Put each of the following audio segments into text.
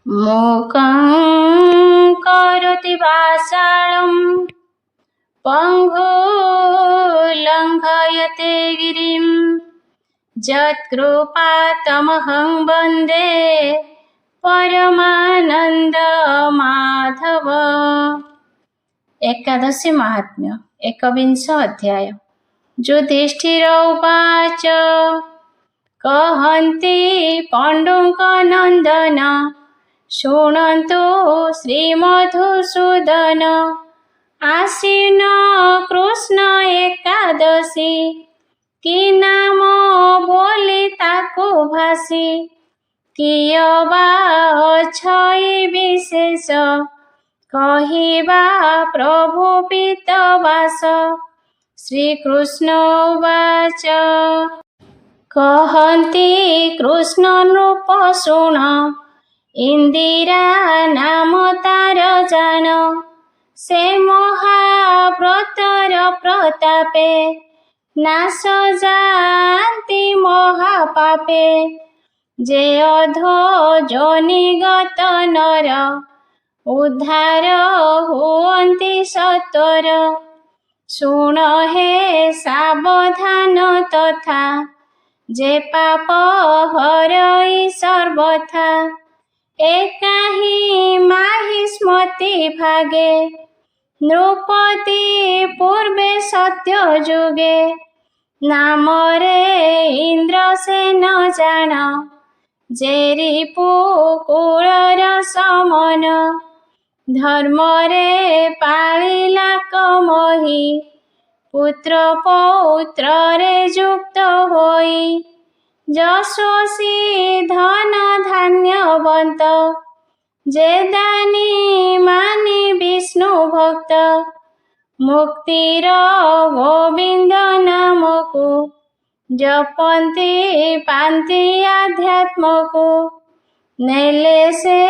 मूकं करोति वाचालं पङ्गुलङ्घयते गिरिं यत्कृपातमहं वन्दे परमानन्दमाधव। एकादशी महात्म्य एकविंश अध्याय। युधिष्ठिर उवाच कहन्ति पाण्डुक नन्दन शृण्वन्तु श्रीमधुसूदन आसीन कृष्ण एकादशी कि नाम बोली ताकु भासी किय बा अछई विशेष कहिबा प्रभु पीतवास। श्रीकृष्ण उवाच कहन्ति कृष्ण नृप शृण इंदिरा नाम तार जान से महाव्रतर प्रतापे नाश जानती महापापे जे अधो जोनिगत नर उद्धार हुअन्ति सत्वर। शुण हे सावधान तथा जे पाप हरई सर्वथा एकाही माहि स्मृति भागे नृपति पूर्वे सत्य जुगे नाम रे इंद्र से न जान जे रिपु कुलर समन धर्म रे पालिला कमहि पुत्र पौत्र रे युक्त होई यशस्वी धन धान्यवंत जे दानी मानी विष्णु भक्त मुक्तिर गोविंद नामको जपन्ति पान्ति आध्यात्म को नेले से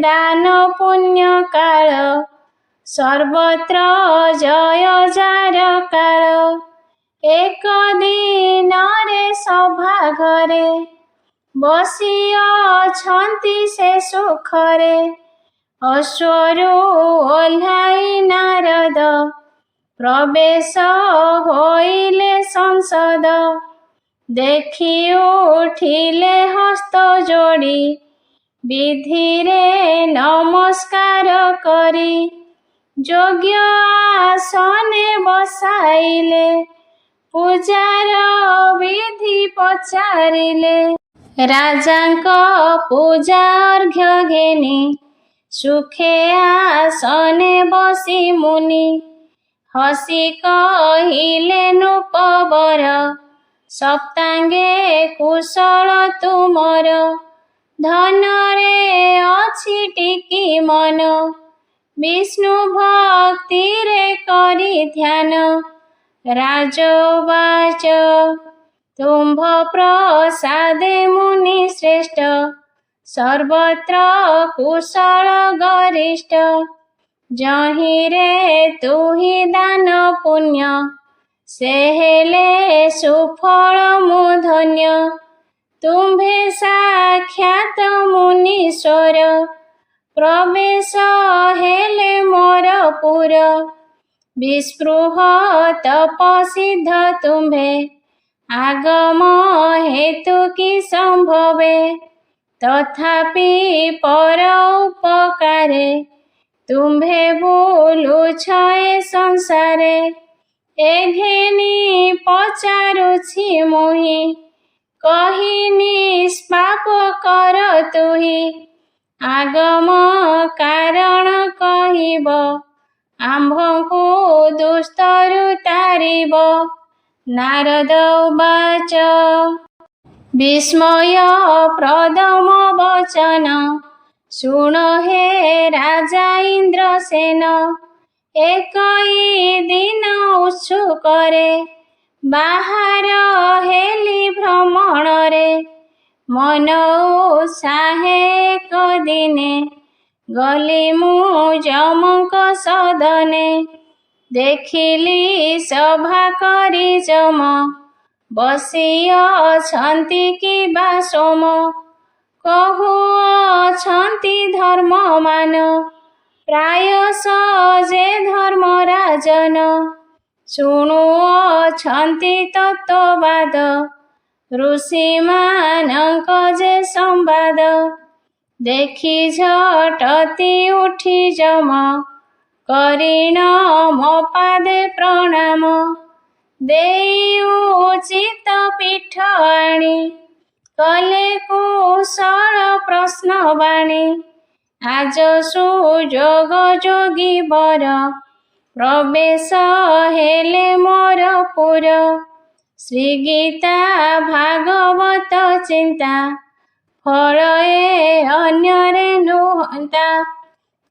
दान पुण्य काल सर्वत्र जय जार काल एक दिन रे सभा घरे बसी अछन्ति से सुखरे अश्वरू ओह्लाई नारद प्रवेश होइले संसद देखि उठिले हस्त जोड़ी विधि रे नमस्कार करी योग्य आसने बसाइले पूजार विधि पचारिले राजांक पूजा अर्घ्य घेनी सुखे आसने बसी मुनि हसी कहिले नृपवर सप्तांगे कुशल तुमर धन रे अछि टिकी मन विष्णु भक्ति रे करी ध्यान। राजोवाच तुम्भ प्रसादे मुनि श्रेष्ठ सर्वत्र कुशल गरिष्ठ जहि रे तुहि दान पुण्य से हेले सुफल मुधन्य तुम्भे साक्षात मुनीश्वर प्रवेश हेले मोर पुर विस्पृह तपसिद्ध तुम्भे आगम हेतु कि संभवे तथापि पर उपकारे तुम्भे बोलुछ ए संसारे एघेनी पचारुछि मुहि कहि निष्पाप कर तुहि आगम कारण कहिब आम्भଙ୍କୁ दुष्टरु तारिब। नारद उवाच विस्मय प्रदम वचन शुण हे राजा इंद्रसेन एकई दिन उत्सुकरे बाहर हेली भ्रमण रे मन उत्साहे एक दिने गली मु जमक सदने देखिली सभा करी जम बसी अछन्ति कि बा सोम କହୁଅଛନ୍ତି ଧର୍ମମାନ, ପ୍ରାୟ ସହଜେ ଧର୍ମରାଜନ। ଶୁଣୁଅଛନ୍ତି ତତ୍ତ୍ୱବାଦ, ଋଷିମାନଙ୍କ ଯେ ସମ୍ବାଦ। ଦେଖି ଝଟତି ଉଠି ଯମ, କରିଣ ମୋ ପାଦେ ପ୍ରଣାମ। ଦେଇ ଉଚିତ ପୀଠ ଆଣି, କଲେ କୁଶଳ ପ୍ରଶ୍ନବାଣୀ। ଆଜ ସୁଯୋଗ ଯୋଗୀ ବର, ପ୍ରବେଶ ହେଲେ ମୋର ପୁର। ଶ୍ରୀଗୀତା ଭାଗବତ ଚିନ୍ତା, ଫଳ ଏ ଅନ୍ୟରେ ନୁହନ୍ତା।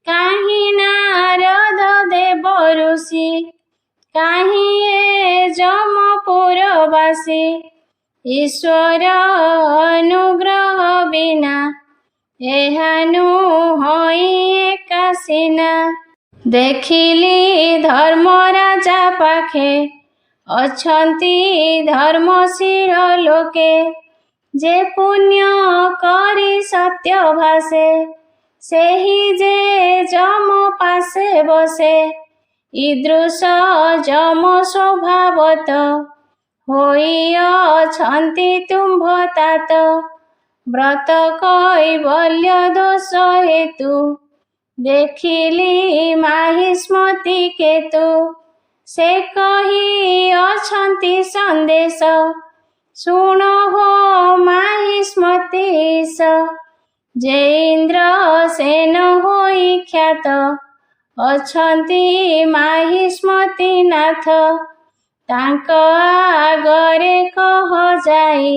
କାହିଁ ନାରଦ ଦେବ ଋଷି, କାହିଁ ଏ ଯମପୁରବାସୀ। ଈଶ୍ୱର ଅନୁଗ୍ରହ ବିନା, ଏହା ନୁହଇଁ ଏକା ସିନା। ଦେଖିଲି ଧର୍ମରାଜା ପାଖେ, ଅଛନ୍ତି ଧର୍ମଶୀଳ ଲୋକେ। ଯେ ପୁଣ୍ୟ କରି ସତ୍ୟ ଭାଷେ, ସେହି ଯେ ଯମ ପାଶେ ବସେ। ଈଦୃଶ ଯମ ସ୍ୱଭାବତ, ହୋଇଅଛନ୍ତି ତୁମ୍ଭ ତାତ। ବ୍ରତ କୈବଲ୍ୟ ଦୋଷ ହେତୁ, ଦେଖିଲି ମାହିଷ୍ମତି କେତୁ। ସେ କହିଅଛନ୍ତି ସନ୍ଦେଶ, ଶୁଣ ହୋ ମାହିଷ୍ମତୀଶ। ଯେ ଇନ୍ଦ୍ର ସେନ ହୋଇ ଖ୍ୟାତ, ଅଛନ୍ତି ମାହିଷ୍ମତୀ ନାଥ। ତାଙ୍କ ଆଗରେ କହ ଯାଇ,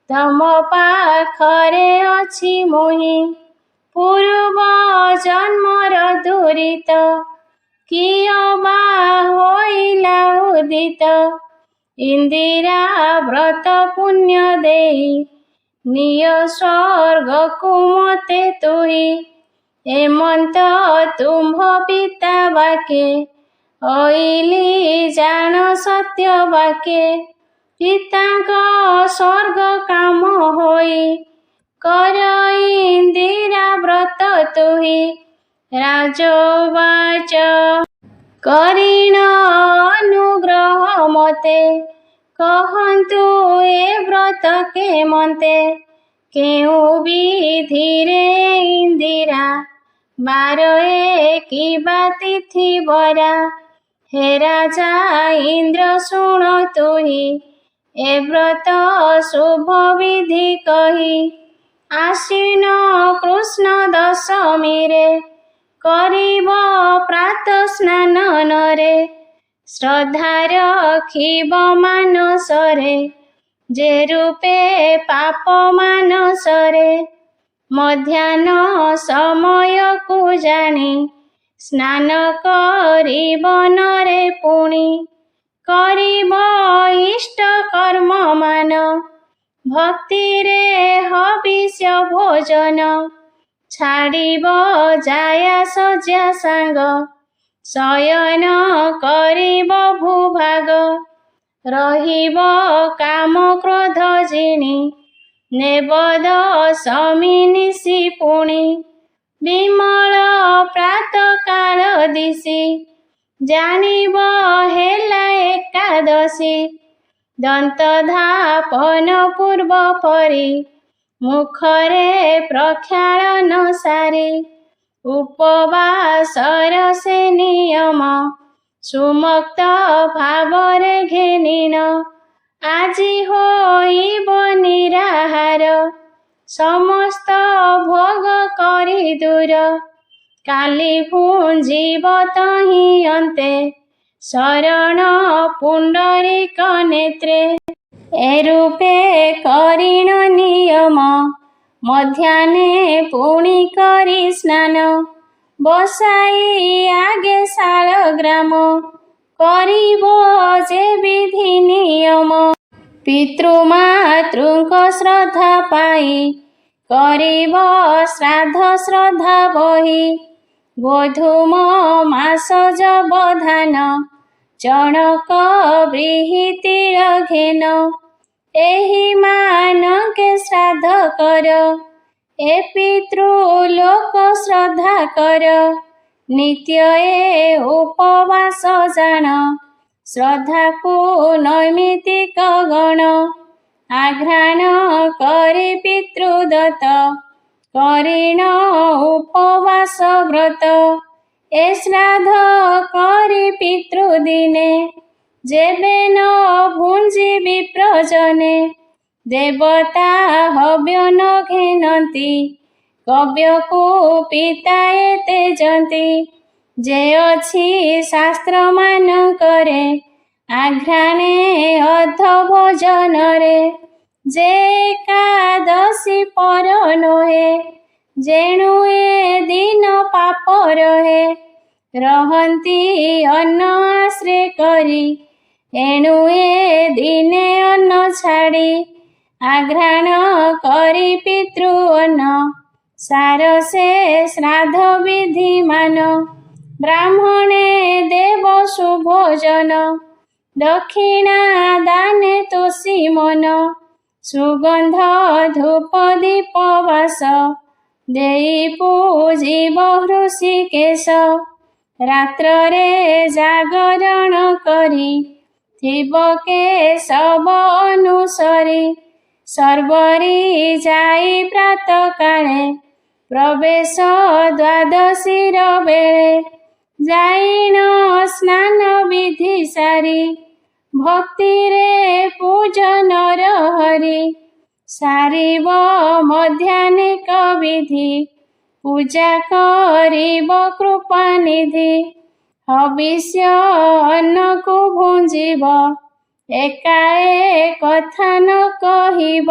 ତମ ପାଖରେ ଅଛି ମୁହିଁ। ପୂର୍ବ ଜନ୍ମର ଦୁରିତ, କିଏ ବା ହୋଇଲା ଉଦିତ। ଇନ୍ଦିରା ବ୍ରତ ପୁଣ୍ୟ ଦେଇ, ନିୟ ସ୍ୱର୍ଗକୁ ମୋତେ ତୁହି। ଏମନ୍ତ ତୁମ୍ଭ ପିତା ବାକେ, ଅଇଲି ଜାଣ ସତ୍ୟ ବାକେ। ପିତାଙ୍କ ସ୍ୱର୍ଗ କାମ ହୋଇ, କର ଇନ୍ଦିରା ବ୍ରତ ତୁହି। ରାଜୋବାଚ କରିଣ ଅନୁଗ୍ରହ ମୋତେ, କହନ୍ତୁ ଏ ବ୍ରତ କେମନ୍ତେ। କେଉଁ ବିଧିରେ ଇନ୍ଦିରା, ବାର ଏ କିବା ତିଥି ବରା। ହେ ରାଜା ଇନ୍ଦ୍ର ଶୁଣ ତୁହି, ଏ ବ୍ରତ ଶୁଭ ବିଧି କହି। ଆଶ୍ୱିନ କୃଷ୍ଣ ଦଶମୀରେ, କରିବ ପ୍ରାତ ସ୍ନାନରେ। ଶ୍ରଦ୍ଧା ରଖିବ ମାନସରେ, ଯେ ରୂପେ ପାପ ମାନସରେ। ମଧ୍ୟାହ୍ନ ସମୟକୁ ଜାଣି, ସ୍ନାନ କରିବ ନରେ ପୁଣି। କରିବ ଇଷ୍ଟ କର୍ମ ମାନ, ଭକ୍ତିରେ ହବିଷ୍ୟ ଭୋଜନ। ଛାଡ଼ିବ ଜାୟା ଶଯ୍ୟା ସାଙ୍ଗ, ଶୟନ କରିବ ଭୂଭାଗ। ରହିବ କାମ କ୍ରୋଧ ଜିଣି, ନେବ ଦଶମୀ ନିଶି ପୁଣି। ବିମଳ ପ୍ରାତ କାଳ ଦିଶି, ଜାଣିବ ହେଲା ଏକାଦଶୀ। ଦନ୍ତ ଧାପନ ପୂର୍ବ ପରି, ମୁଖରେ ପ୍ରକ୍ଷାଳନ ସାରି। ଉପବାସର ସେ ନିୟମ, ସୁମକ୍ତ ଭାବରେ ଘେନିଣ। ଆଜି ହୋଇବ ନିରାହାର, ସମସ୍ତ ଭୋଗ କରି ଦୂର। କାଲି ପୁଞ୍ଜିବ ତହିଁ ଅନ୍ତେ, ଶରଣ ପୁଣ୍ଡରୀକ ନେତ୍ରେ। ଏ ରୂପେ କରିଣ ନିୟମ, ମଧ୍ୟାହ୍ନେ ପୁଣି କରି ସ୍ନାନ। ବସାଇ ଆଗେ ଶାଳଗ୍ରାମ, କରିବ ଯେ ବିଧି ନିୟମ। ପିତୃମାତୃଙ୍କ ଶ୍ରଦ୍ଧା ପାଇ, କରିବ ଶ୍ରାଦ୍ଧ ଶ୍ରଦ୍ଧା ବହି। ଗୋଧୂମ ମାସ ଯବଧାନ, ଚଣକ ବ୍ରୀହିତିର ଘେନ। ଏହି ମାନକେ ଶ୍ରାଦ୍ଧ କର, ଏ ପିତୃଲୋକ ଶ୍ରଦ୍ଧା କର, ନିତ୍ୟ ଏ ଉପବାସ ଜାଣ। ଶ୍ରଦ୍ଧାକୁ ନୈମିତିକ ଗଣ, ଆଘ୍ରାଣ କରି ପିତୃଦତ୍ତ। କରିଣ ଉପବାସ ବ୍ରତ, ଏ ଶ୍ରାଦ୍ଧ କରି ପିତୃଦିନେ। ଯେବେ ନ ଭୁଞ୍ଜି ବିପ୍ରଜନେ, ଦେବତା ହବ୍ୟ ନ ଘେନନ୍ତି। କବ୍ୟକୁ ପିତାଏ ତେଜନ୍ତି, ଯେ ଅଛି ଶାସ୍ତ୍ର ମାନଙ୍କରେ। ଆଘ୍ରାଣେ ଅଧ ଭୋଜନରେ, ଯେ ଏକାଦଶୀ ପର ନୋହେ। ଯେଣୁ ଏ ଦିନ ପାପ ରହେ, ରହନ୍ତି ଅନ୍ନ ଆଶ୍ରେ କରି। ଏଣୁ ଏ ଦିନେ ଅନ୍ନ ଛାଡ଼ି, ଆଘ୍ରାଣ କରି ପିତୃ ଅନ୍ନ। ସାର ସେ ଶ୍ରାଦ୍ଧ ବିଧିମାନ, ବ୍ରାହ୍ମଣେ ଦେବ ସୁଭୋଜନ। ଦକ୍ଷିଣା ଦାନେ ତୋଷୀ ମନ, ସୁଗନ୍ଧ ଧୂପ ଦୀପ ବାସ। ଦେଇ ପୂଜିବ ହୃଷିକେଶ, ରାତ୍ରରେ ଜାଗରଣ କରି। ଥିବ କେଶବ ଅନୁସରି, ସର୍ବରି ଯାଇ ପ୍ରାତଃକାଳେ। ପ୍ରବେଶ ଦ୍ୱାଦଶୀର ବେଳେ, ଯାଇଣ ସ୍ନାନ ବିଧି ସାରି। ଭକ୍ତିରେ ପୂଜନର ହରି, ସାରିବ ମଧ୍ୟାହ୍ନିକ ବିଧି। ପୂଜା କରିବ କୃପାନିଧି, ହବିଷ୍ୟ ଅନ୍ନକୁ ଭୁଞ୍ଜିବ। ଏକାଏ କଥା ନ କହିବ,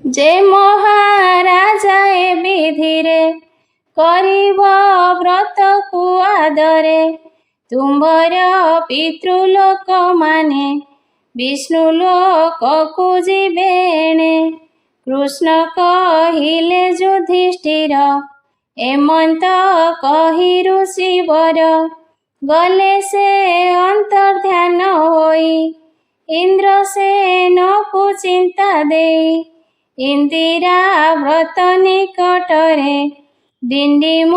ଯେ ମହାରାଜା ଏ ବିଧିରେ। କରିବ ବ୍ରତକୁ ଆଦରେ, ତୁମ୍ଭର ପିତୃଲୋକମାନେ। ବିଷ୍ଣୁ ଲୋକକୁ ଯିବେ ଏଣେ। କୃଷ୍ଣ କହିଲେ ଯୁଧିଷ୍ଠିର, ଏମନ୍ତ କହି ଋଷିବର। ଗଲେ ସେ ଅନ୍ତର୍ଧ୍ୟାନ ହୋଇ, ଇନ୍ଦ୍ରସେନକୁ ଚିନ୍ତା ଦେଇ। ଇନ୍ଦିରା ବ୍ରତ ନିକଟରେ, ଡିଣ୍ଡିମ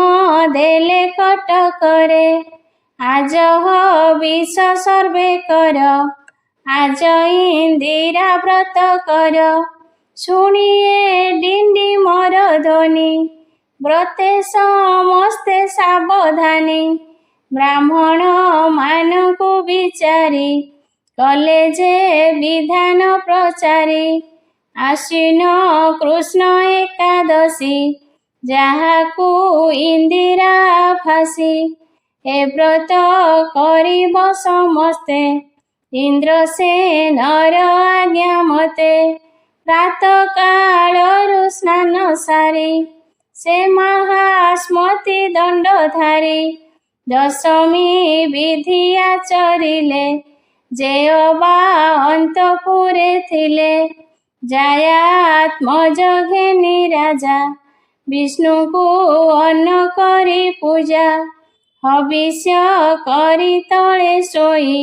ଦେଲେ କଟକରେ। ଆଜ ହବିଷ ସର୍ବେ କର, ଆଜ ଇନ୍ଦିରା ବ୍ରତ କର। ଶୁଣିଏ ଡିଣ୍ଡିମର ଧ୍ୱନି, ବ୍ରତେ ସମସ୍ତେ ସାବଧାନୀ। ବ୍ରାହ୍ମଣ ମାନଙ୍କୁ ବିଚାରି, କଲେ ଯେ ବିଧାନ ପ୍ରଚାରି। ଆଶ୍ୱିନ କୃଷ୍ଣ ଏକାଦଶୀ, ଯାହାକୁ ଇନ୍ଦିରା ଫାସି। ଏ ବ୍ରତ କରିବ ସମସ୍ତେ, ଇନ୍ଦ୍ରସେନର ଆଜ୍ଞା ମତେ। ପ୍ରାତଃ କାଳରୁ ସ୍ନାନ ସାରି, ସେ ମହାସ୍ମତି ଦଣ୍ଡଧାରୀ। ଦଶମୀ ବିଧି ଆଚରିଲେ, ଯେ ଅବା ଅନ୍ତପୁରେ ଥିଲେ। ଜାୟାତ୍ମଜ ଘେନି ରାଜା, ବିଷ୍ଣୁଙ୍କୁ ଅନ୍ନ କରି ପୂଜା। ହବିଷ୍ୟ କରି ତଳେ ଶୋଇ,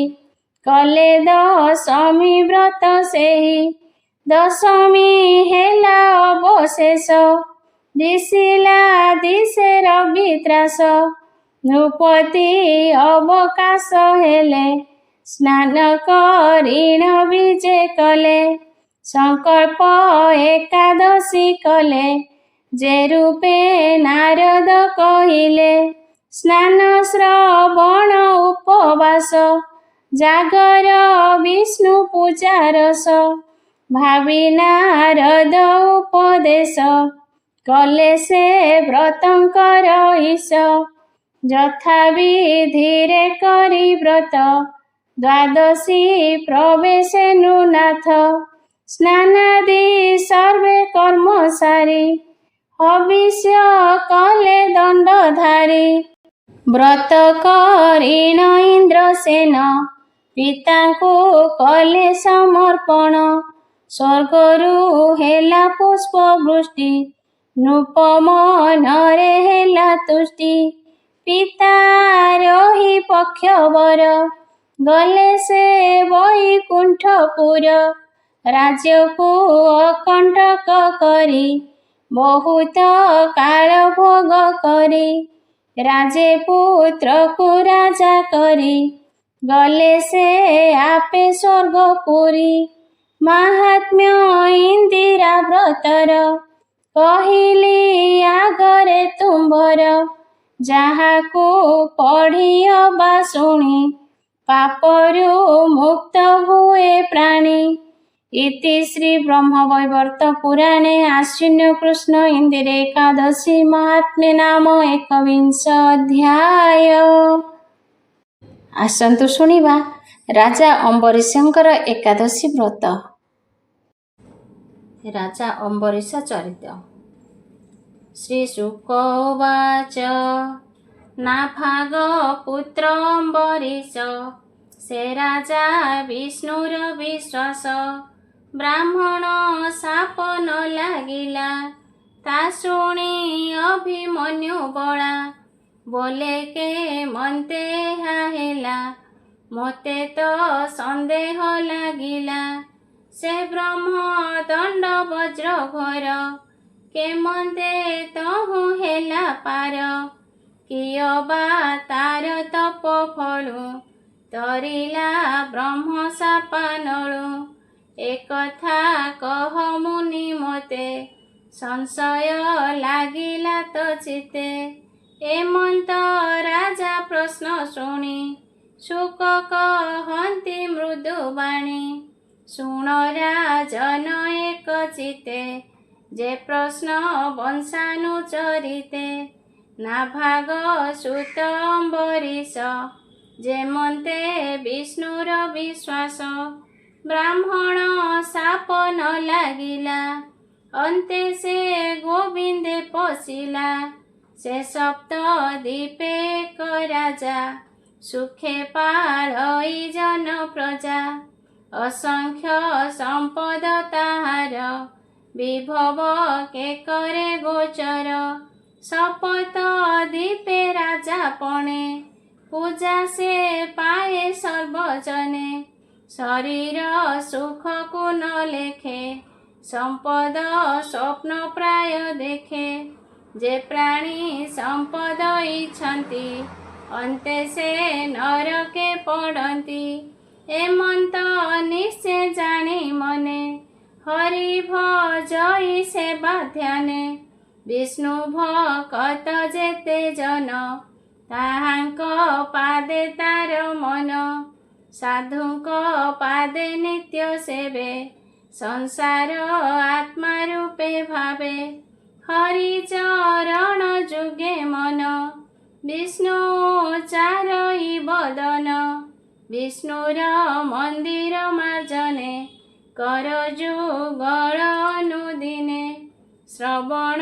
କଲେ ଦଶମୀ ବ୍ରତ ସେହି। ଦଶମୀ ହେଲା ଅବଶେଷ, ଦିଶିଲା ଦିଶେ ରବି ତ୍ରାସ। ନୃପତି ଅବକାଶ ହେଲେ, ସ୍ନାନ କରିଣ ବିଜେ କଲେ। ସଂକଳ୍ପ ଏକାଦଶୀ କଲେ, ଯେ ରୂପେ ନାରଦ କହିଲେ। ସ୍ନାନ ଶ୍ରବଣ ଉପବାସ, ଜାଗର ବିଷ୍ଣୁ ପୂଜା ରସ। ଭାବି ନାରଦ ଉପଦେଶ, କଲେ ସେ ବ୍ରତଙ୍କର ଈଶ। ଯଥା ବିଧିରେ କରି ବ୍ରତ, ଦ୍ୱାଦଶୀ ପ୍ରବେଶେନୁ ନାଥ। ସ୍ନାନାଦି ସର୍ବେ କର୍ମ ସାରି, ହବିଷ୍ୟ କଲେ ଦଣ୍ଡଧାରୀ। ବ୍ରତ କରିଣ ଇନ୍ଦ୍ରସେନ, ପିତାଙ୍କୁ କଲେ ସମର୍ପଣ। ସ୍ୱର୍ଗରୁ ହେଲା ପୁଷ୍ପ ବୃଷ୍ଟି, ନୃପ ମନରେ ହେଲା ତୁଷ୍ଟି। ପିତା ରହି ପକ୍ଷବର, ଗଲେ ସେ ବୈକୁଣ୍ଠପୁର। ରାଜ୍ୟକୁ ଅକଣ୍ଟକ କରି, ବହୁତ କାଳ ଭୋଗ କରି ରାଜେ ପୁତ୍ରକୁ ରାଜା କରି ଗଲେ ସେ ଆପେ ସ୍ୱର୍ଗପୁରୀ। ମାହାତ୍ମ୍ୟ ଇନ୍ଦିରା ବ୍ରତର କହିଲି ଆଗରେ ତୁମ୍ଭର, ଯାହାକୁ ପଢ଼ି ଅବା ଶୁଣି ପାପରୁ ମୁକ୍ତ ହୁଏ ପ୍ରାଣୀ। ଇତି ଶ୍ରୀ ବ୍ରହ୍ମବୈବର୍ତ ପୁରାଣେ ଆଶ୍ୱିନ କୃଷ୍ଣ ଇନ୍ଦିରେ ଏକାଦଶୀ ମାହାତ୍ମ୍ୟେ ନାମ ଏକବିଂଶ ଅଧ୍ୟାୟ। ଆସନ୍ତୁ ଶୁଣିବା ରାଜା ଅମ୍ବରୀଶଙ୍କର ଏକାଦଶୀ ବ୍ରତ। ରାଜା ଅମ୍ବରୀଶ ଚରିତ। ଶ୍ରୀ ଶୁକ ଉବାଚ ନାଭାଗ ପୁତ୍ର ଅମ୍ବରୀଶ, ସେ ରାଜା ବିଷ୍ଣୁର ବିଶ୍ୱାସ। ବ୍ରାହ୍ମଣ ଶାପ ନ ଲାଗିଲା, ତା ଶୁଣି ଅଭିମନ୍ୟୁ ବଳା। ବୋଲେ କେ ମନ୍ତେ ଏହା ହେଲା, ମୋତେ ତ ସନ୍ଦେହ ଲାଗିଲା। ସେ ବ୍ରହ୍ମ ଦଣ୍ଡ ବଜ୍ର ଘୋର, କେମନ୍ତେ ତହୁଁ ହେଲା ପାର। କିୟ ବା ତାର ତପ ଫଳୁ, ତରିଲା ବ୍ରହ୍ମ ଶାପାନଳୁ। ଏକଥା କହ ମୁନି ମୋତେ, ସଂଶୟ ଲାଗିଲା ତ ଚିତେ। ଏମନ୍ତ ରାଜା ପ୍ରଶ୍ନ ଶୁଣି, ଶୁକ କହନ୍ତି ମୃଦୁ ବାଣୀ। ଶୁଣ ରାଜନ ଏକ ଚିତେ, ଯେ ପ୍ରଶ୍ନ ବଂଶାନୁଚରିତେ। ନାଭାଗ ସୁତ ଅମ୍ବରୀଶ, ଯେମନ୍ତେ ବିଷ୍ଣୁର ବିଶ୍ୱାସ। ବ୍ରାହ୍ମଣ ଶାପ ନ ଲାଗିଲା, ଅନ୍ତେ ସେ ଗୋବିନ୍ଦେ ପଶିଲା। ସେ ସପ୍ତ ଦ୍ୱୀପେ ଏକ ରାଜା, ସୁଖେ ପାଳଇ ଜନ ପ୍ରଜା। ଅସଂଖ୍ୟ ସମ୍ପଦ ତାହାର, ବିଭବ କେକରେ ଗୋଚର। ଶପଥ ଦ୍ୱୀପେ ରାଜା ପଣେ, ପୂଜା ସେ ପାଏ ସର୍ବଜନେ। ଶରୀର ସୁଖକୁ ନ ଲେଖେ, ସମ୍ପଦ ସ୍ୱପ୍ନ ପ୍ରାୟ ଦେଖେ। ଯେ ପ୍ରାଣୀ ସମ୍ପଦ ଇଛନ୍ତି, ଅନ୍ତେ ସେ ନରକେ ପଡ଼ନ୍ତି। ଏମନ୍ତ ନିଶ୍ଚେ ଜାଣି ମନେ, ହରି ଭଜଇ ସେବା ଧ୍ୟାନେ। ବିଷ୍ଣୁ ଭକତ ଯେତେ ଜନ, ତାହାଙ୍କ ପାଦେ ତାର ମନ। ସାଧୁଙ୍କ ପାଦେ ନିତ୍ୟ ସେବେ, ସଂସାର ଆତ୍ମା ରୂପେ ଭାବେ। ହରି ଚରଣ ଯୁଗେ ମନ, ବିଷ୍ଣୁ ଚାରଇ ବଦନ। ବିଷ୍ଣୁର ମନ୍ଦିର ମାର୍ଜନେ, କର ଯୁଗଳ ଅନୁଦିନେ। ଶ୍ରବଣ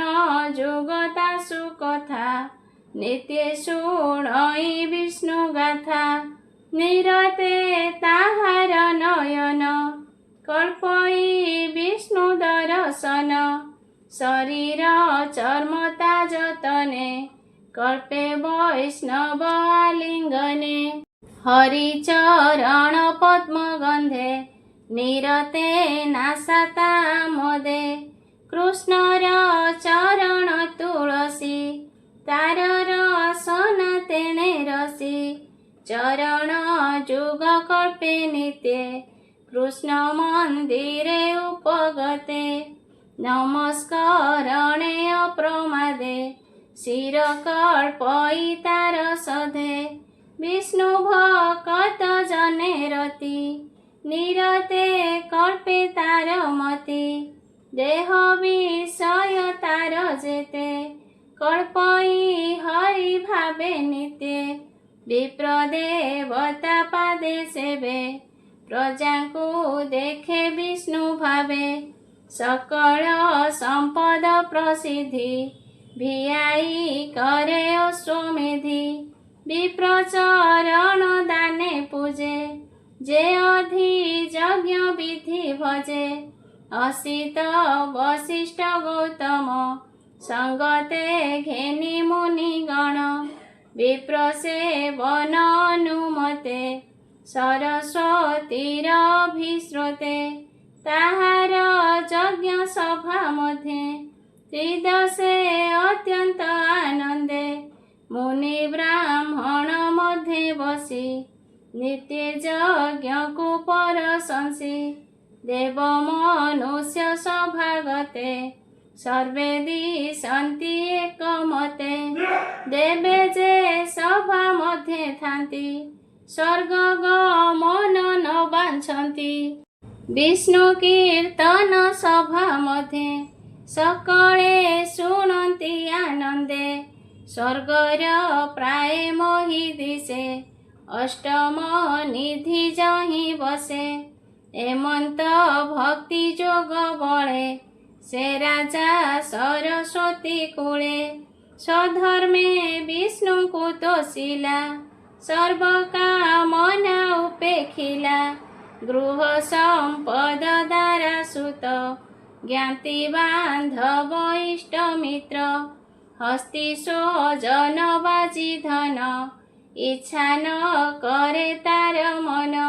ଯୁଗତା ସୁକଥା, ନିତ୍ୟ ଶୁଣଇ ବିଷ୍ଣୁ ଗାଥା। ନିରତେ ତାହାର ନୟନ, କଳ୍ପଇ ବିଷ୍ଣୁ ଦର୍ଶନ। ଶରୀର ଚର୍ମତା ଯତନେ, କଳ୍ପେ ବୈଷ୍ଣବ ଆଲିଙ୍ଗନେ। ହରି ଚରଣ ପଦ୍ମ ଗନ୍ଧେ, ନିରତେ ନାସାତା ମଦେ। କୃଷ୍ଣର ଚରଣ ତୁଳସୀ, ତାର ରସନ ତେଣେ ରସି। ଚରଣ ଯୁଗ କଳ୍ପେ ନିତ୍ୟେ, କୃଷ୍ଣ ମନ୍ଦିରେ ଉପଗତେ। ନମସ୍କରଣେ ଅପ୍ରମାଦେ, ଶିର କଳ୍ପଇ ତାର ସଧେ। ବିଷ୍ଣୁ ଭକତ ଜନେ ରତି, ନିରତେ କଳ୍ପେ ତାର ମତି। ଦେହ ବିଷୟ ତାର ଯେତେ, କଳ୍ପଇ ହରି ଭାବେ ନିତ୍ୟେ। ବିପ୍ର ଦେବତା ପାଦେ ସେବେ, ପ୍ରଜାଙ୍କୁ ଦେଖେ ବିଷ୍ଣୁ ଭାବେ। ସକଳ ସମ୍ପଦ ପ୍ରସିଦ୍ଧି, ଭିଆଇ କରେ ଅଶ୍ୱମେଧି। ବିପ୍ର ଚରଣ ଦାନେ ପୂଜେ, ଯେ ଅଧି ଯଜ୍ଞ ବିଧି ଭଜେ। ଅସିତ ବଶିଷ୍ଠ ଗୌତମ, ସଙ୍ଗତେ ଘେନି ମୁନି ଗଣ। ବିପ୍ର ସେବନ ଅନୁମତେ, ସରସ୍ୱତୀର ଅଭିସ୍ରୋତେ। ତାହାର ଯଜ୍ଞ ସଭା ମଧ୍ୟେ, ତ୍ରିଦଶେ ଅତ୍ୟନ୍ତ ଆନନ୍ଦେ ମୁନି ବ୍ରାହ୍ମଣ ମଧ୍ୟେ ବସି ନିତ୍ୟ ଯଜ୍ଞକୁ ପରଶଂସି ଦେବ ମନୁଷ୍ୟ ସଭାଗତେ ସର୍ବେ ଦିଶନ୍ତି ଏକମତେ ଦେବେ ଯେ ସଭା ମଧ୍ୟେ ଥାନ୍ତି ସ୍ୱର୍ଗ ଗମନ ନ ବାଞ୍ଛନ୍ତି ବିଷ୍ଣୁ କୀର୍ତ୍ତନ ସଭା ମଧ୍ୟେ ସକଳେ ଶୁଣନ୍ତି ଆନନ୍ଦେ ସ୍ୱର୍ଗର ପ୍ରାୟ ମୋହି ଦିଶେ ଅଷ୍ଟମ ନିଧି ଯହିଁ ବସେ ଏମନ୍ତ ଭକ୍ତି ଯୋଗ ବଳେ ସେ ରାଜା ସରସ୍ୱତୀ କୂଳେ ସ୍ୱଧର୍ମେ ବିଷ୍ଣୁଙ୍କୁ ତୋଷିଲା ସର୍ବକାମନା ଉପେକ୍ଷିଲା ଗୃହ ସମ୍ପଦ ଦ୍ୱାରା ସୁତ ଜ୍ଞାତି ବାନ୍ଧବ ଇଷ୍ଟ ମିତ୍ର ହସ୍ତି ସ୍ୱଜନ ବାଜି ଧନ ଇଚ୍ଛା ନ କରେ ତାର ମନ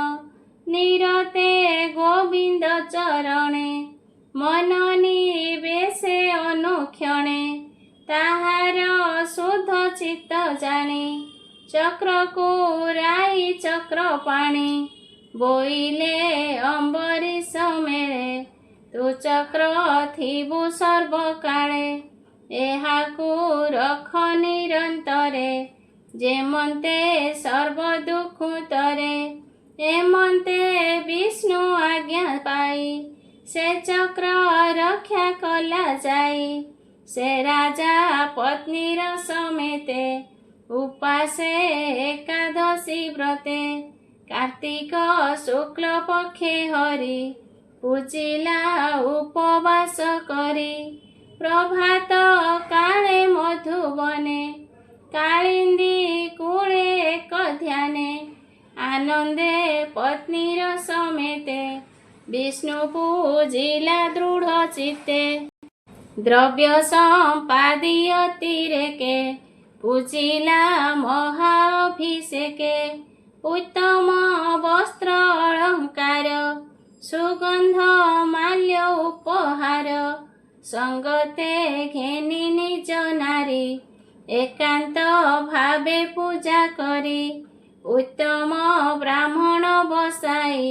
ନିରତେ ଗୋବିନ୍ଦ ଚରଣେ ମନ ନିବେଶେ ଅନୁକ୍ଷଣେ ତାହାର ଶୁଦ୍ଧ ଚିତ୍ତ ଜାଣେ ଚକ୍ରକୁ ରାଇ ଚକ୍ର ପାଣି ବୋଇଲେ ଅମ୍ବରୀଶ ମେଳେ ତୁ ଚକ୍ର ଥିବୁ ସର୍ବକାଳେ ଏହାକୁ ରଖ ନିରନ୍ତରେ ଯେମନ୍ତେ ସର୍ବଦୁଃଖୁତରେ ଏମନ୍ତେ ବିଷ୍ଣୁ ଆଜ୍ଞା ପାଇ ସେ ଚକ୍ର ରକ୍ଷା କଲା ଯାଇ ସେ ରାଜା ପତ୍ନୀର ସମେତେ ଉପାସେ ଏକାଦଶୀ ବ୍ରତେ କାର୍ତ୍ତିକ ଶୁକ୍ଳ ପକ୍ଷେ ହରି ପୂଜିଲା ଉପବାସ କରି ପ୍ରଭାତ କାଳେ ମଧୁବନେ କାଳିନ୍ଦୀ କୂଳେ ଏକ ଧ୍ୟାନେ ଆନନ୍ଦେ ପତ୍ନୀର ସମେତେ ବିଷ୍ଣୁ ପୂଜିଲା ଦୃଢ଼ ଚିତ୍ତେ ଦ୍ରବ୍ୟ ସମ୍ପାଦି ଅତିରେକେ ପୂଜିଲା ମହା ଅଭିଷେକେ ଉତ୍ତମ ବସ୍ତ୍ର ଅଳଙ୍କାର ସୁଗନ୍ଧ ମାଲ୍ୟ ଉପହାର ସଙ୍ଗତେ ଘେନି ନିଜ ନାରୀ ଏକାନ୍ତ ଭାବେ ପୂଜା କରି ଉତ୍ତମ ବ୍ରାହ୍ମଣ ବସାଇ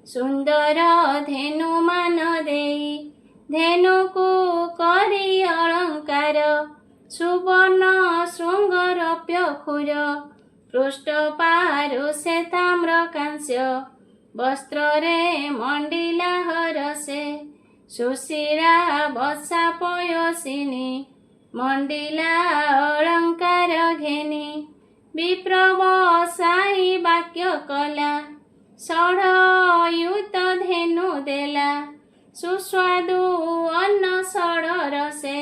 ସୁନ୍ଦର ଧେନୁମାନ ଦେଇ ଧେନୁକୁ କରି ଅଳଙ୍କାର ସୁବର୍ଣ୍ଣ ଶୃଙ୍ଗରୌପ୍ୟ ଖୁର ପୃଷ୍ଠ ପାରୁଷେ ତାମ୍ର କାଂସ୍ୟ ବସ୍ତ୍ରରେ ମଣ୍ଡିଲା ହରସେ ସୁଶୀଳା ବସା ପୟସିନୀ ମଣ୍ଡିଲା ଅଳଙ୍କାର ଘେନି ବିପ୍ର ବସାଇ ବାକ୍ୟ କଲା ଷଡ଼ୟୁତ ଧେନୁ ଦେଲା ସୁସ୍ୱାଦୁ ଅନ୍ନ ଷଡ଼ ରସେ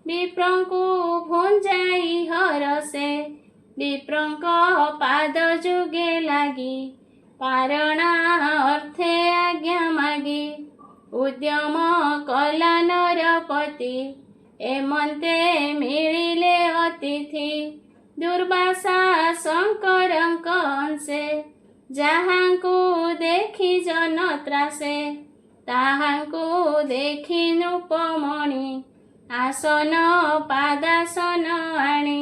ବିପ୍ରଙ୍କୁ ଭୁଞ୍ଜାଇ ହରସେ ବିପ୍ରଙ୍କ ପାଦ ଯୁଗେ ଲାଗି ପାରଣା ଅର୍ଥେ ଆଜ୍ଞା ମାଗି ଉଦ୍ୟମ କଲା ନରପତି ଏମନ୍ତେ ମିଳିଲେ ଅତିଥି ଦୁର୍ବାସା ଶଙ୍କରଙ୍କ ଅଂଶେ ଯାହାଙ୍କୁ ଦେଖି ଜନ ତ୍ରାସେ ତାହାଙ୍କୁ ଦେଖି ନୃପମଣି ଆସନ ପାଦାସନ ଆଣି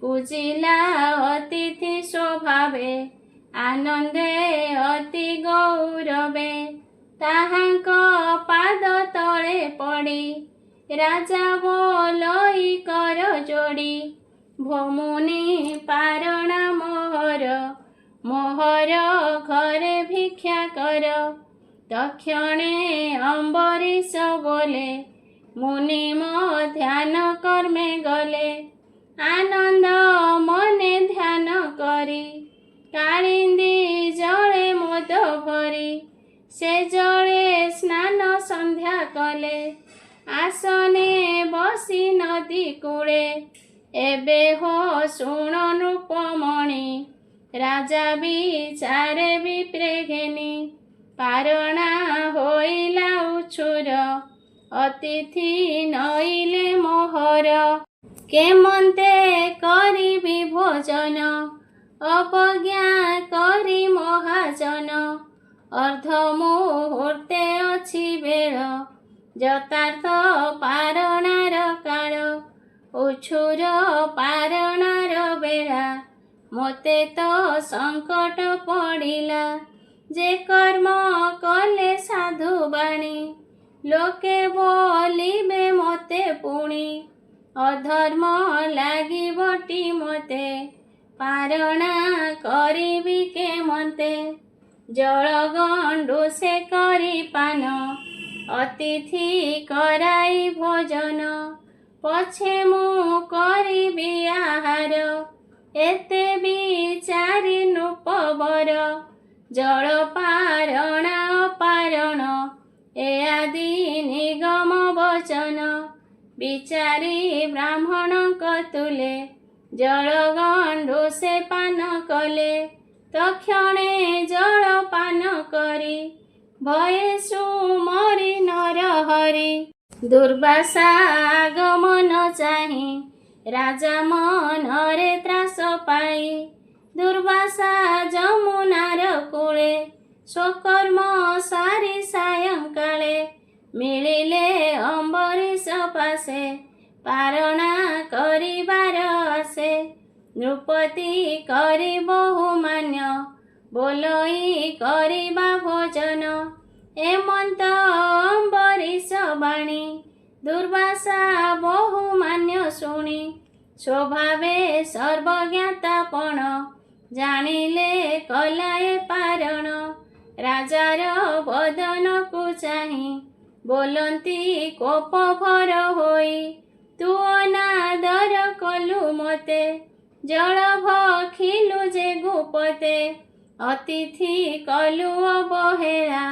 ପୂଜିଲା ଅତିଥି ସ୍ୱଭାବେ ଆନନ୍ଦେ ଅତି ଗୌରବେ ତାହାଙ୍କ ପାଦ ତଳେ ପଡ଼ି ରାଜା ବୋଲଇ କର ଯୋଡ଼ି ଭୋମୁନି ପାରଣା ମୋହର ମୋହର ଘରେ ଭିକ୍ଷା କର ତକ୍ଷଣେ ଅମ୍ବରୀଶ ବୋଲେ ମୁନି ମୋ ଧ୍ୟାନ କର୍ମେ ଗଲେ ଆନନ୍ଦ ମନେ ଧ୍ୟାନ କରି କାଳିନ୍ଦୀ ଜଳେ ମୋଦ ଭରି ସେ ଜଳେ ସ୍ନାନ ସନ୍ଧ୍ୟା କଲେ ଆସନେ ବସି ନଦୀ କୂଳେ ଏବେ ହୋ ଶୁଣ ନୃପମଣି ରାଜା ବିଚାରେ ବିପ୍ରେ ଘେନି ପାରଣା ହୋଇଲା ଉଛୁର ଅତିଥି ନଇଲେ ମୋହର କେମନ୍ତେ କରିବି ଭୋଜନ ଅବଜ୍ଞା କରି ମହାଜନ ଅର୍ଦ୍ଧ ମୁହୂର୍ତ୍ତେ ଅଛି ବେଳ ଯଥାର୍ଥ ପାରଣାର କାଳ, ଉଛୁର ପାରଣାର ବେଳା। ମୋତେ ତ ସଙ୍କଟ ପଡ଼ିଲା, ଯେ କର୍ମ କଲେ ସାଧୁବାଣୀ। ଲୋକେ ବୋଲିବେ ମୋତେ ପୁଣି, ଅଧର୍ମ ଲାଗିବଟି ମୋତେ। ପାରଣା କରିବି କେମନ୍ତେ, ଜଳଗଣ୍ଡୁଷେ କରି ପାନ। ଅତିଥି କରାଇ ଭୋଜନ, ପଛେ ମୁଁ କରିବି ଆହାର। ଏତେ ବିଚାରି ନୃପବର, ଜଳପାରଣା ଅପାରଣ। ଏ ଆଦି ନିଗମ ବଚନ, ବିଚାରି ବ୍ରାହ୍ମଣଙ୍କ ତୁଲେ। ଜଳଗଣ୍ଡୁଷେ ପାନ କଲେ, ତକ୍ଷଣେ ଜଳପାନ କରି। ଭୟେ ସୁମରି ନରହରି, ଦୁର୍ବାସା ଆଗମନ ଚାହିଁ। ରାଜା ମନରେ ତ୍ରାସ ପାଇ, ଦୁର୍ବାସା ଯମୁନାର କୂଳେ। ସ୍ୱକର୍ମ ସାରି ସାୟଂକାଳେ, ମିଳିଲେ ଅମ୍ବରୀଶ ପାଶେ। ପାରଣା କରିବାର ଆସେ, ନୃପତି କରି ବହୁମାନ୍ୟ। ବୋଲଇ କରିବା ଭୋଜନ, ଏମନ୍ତ ଅମ୍ବରୀଶ ବାଣୀ। ଦୁର୍ବାସା ବହୁମାନ୍ୟ ଶୁଣି, ସ୍ୱଭାବେ ସର୍ବଜ୍ଞାତାପଣ। ଜାଣିଲେ କଲାଏ ପାରଣ, ରାଜାର ବଦନକୁ ଚାହିଁ। ବୋଲନ୍ତି କୋପ ଭର ହୋଇ, ତୁ ଅନାଦର କଲୁ ମୋତେ। ଜଳ ଭଖିଲୁ ଯେ ଗୋପତେ, ଅତିଥି କଲୁ ଅବହେଳା।